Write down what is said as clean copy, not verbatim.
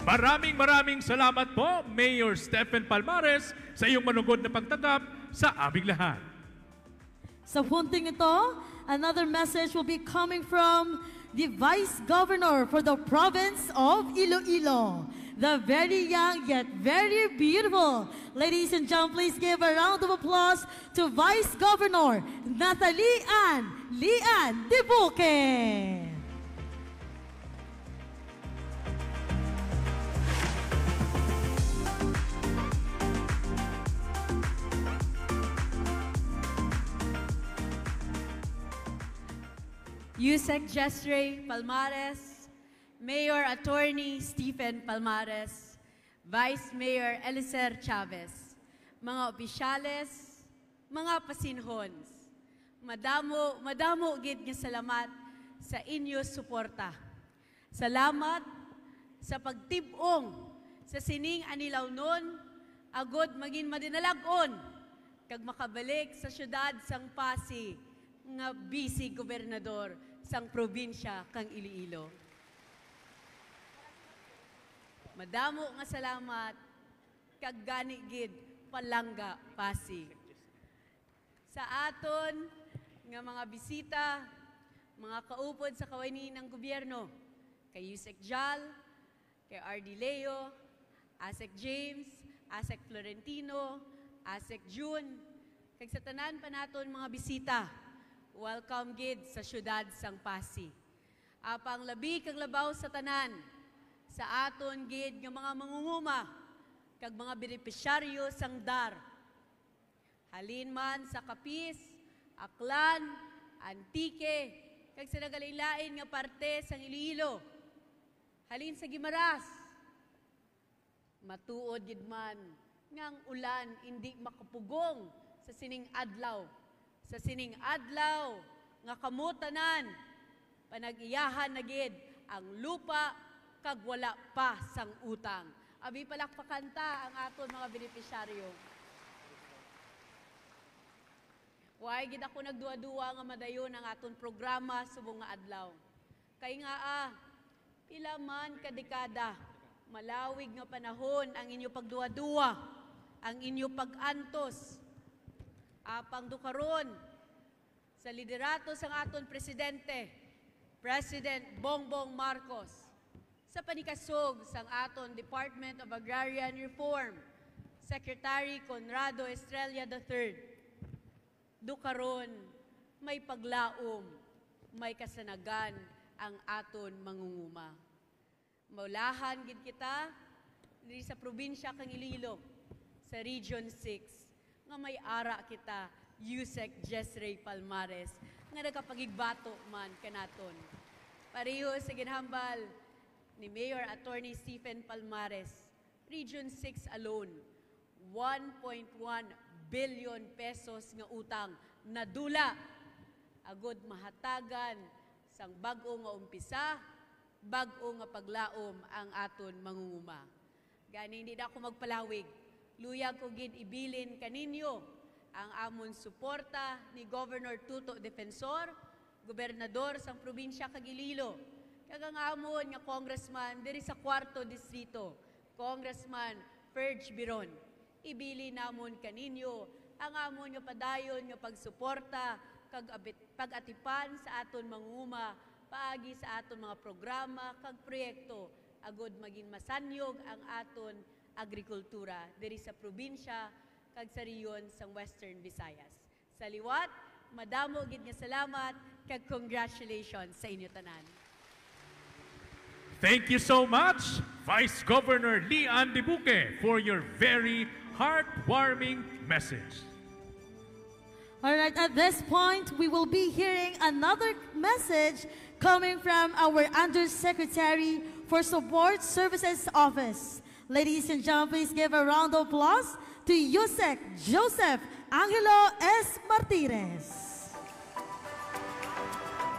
Maraming salamat po, Mayor Stephen Palmares, sa iyong manugod na pagtanggap sa aming lahat. Sa punting ito, another message will be coming from the Vice Governor for the province of Iloilo, the very young yet very beautiful. Ladies and gentlemen, please give a round of applause to Vice Governor Nathalie Ann Lian Dibuque. Yusek Jesre Palmares, Mayor Attorney Stephen Palmares, Vice Mayor Elicer Chavez, mga opisyales, mga pasinhons, madamo gid nga salamat sa inyo suporta. Salamat sa pagtibong sa sining anilawnon, agod maging madinalagon, kag makabalik sa syudad sang Pasig, nga Vice Gobernador sang probinsya kang Iloilo. Madamo nga salamat kag gani gid Palangga Pasig. Sa aton nga mga bisita, mga kaupod sa kawani ng gobyerno, kay Yusek Jal, kay R.D. Leo, Asek James, Asek Florentino, Asek June, kag sa tanan pa naton mga bisita, welcome gid sa syudad sang Pasig. Apang labi kag labaw sa tanan, sa aton gid nga mga mangunguma, kag mga benepisyaryo sang DAR. Halin man sa Capiz, Aklan, Antique, kag sa nagalilain nga parte sang Iloilo. Halin sa Guimaras, matuod gid man ngang ulan hindi makapugong sa sining adlaw. Sa sining adlaw nga kamutanan, panag-iyahan na gid ang lupa kag wala pa sang utang. Abi palakpakanta ang aton mga benepisyaryo. Way gid ako nagduwa-duwa nga madayon ang aton programa subong nga adlaw. Kay nga pila man ka dekada, malawig nga panahon ang inyo pagduwa-duwa, ang inyo pag-antos. Apang dukaron sa liderato sang aton presidente, President Bongbong Marcos, sa panikasog sang aton Department of Agrarian Reform, Secretary Conrado Estrella III, dukaron may paglaom, may kasanagan ang aton mangunguma. Maulahan gid kita diri sa probinsya kang Iloilo, sa Region 6, nga may ara kita, Yusek Jesre Palmares, nga nagapagigbato man kanaton. Pareho sa ginhambal ni Mayor Attorney Stephen Palmares, Region 6 alone, 1.1 billion pesos nga utang na dula, agod mahatagan sang bag-o nga umpisa, bag-o nga paglaom ang aton mangunguma. Gani hindi na ako magpalawig, luyag ko gid ibilin kaninyo ang amon suporta ni Governor Tuto Defensor, gobernador sang probinsya kag Iloilo, kag ang amon nga congressman diri sa 4th distrito, Congressman Ferge Biron. Ibili namon kaninyo ang amon nga padayon nga pagsuporta kag pag-atipan sa aton mangunguma paagi sa aton mga programa kag proyekto, agod maging masanyog ang aton agrikultura diri sa probinsya kag sa riyon sang Western Visayas. Sa liwat, madamo gid nga salamat kag congratulations sa inyo tanan. Thank you so much, Vice Governor Lian Dibuque, for your very heartwarming message. All right, at this point, we will be hearing another message coming from our Undersecretary for Support Services Office. Ladies and gentlemen, please give a round of applause to Yusek Joseph Angelo S. Martinez.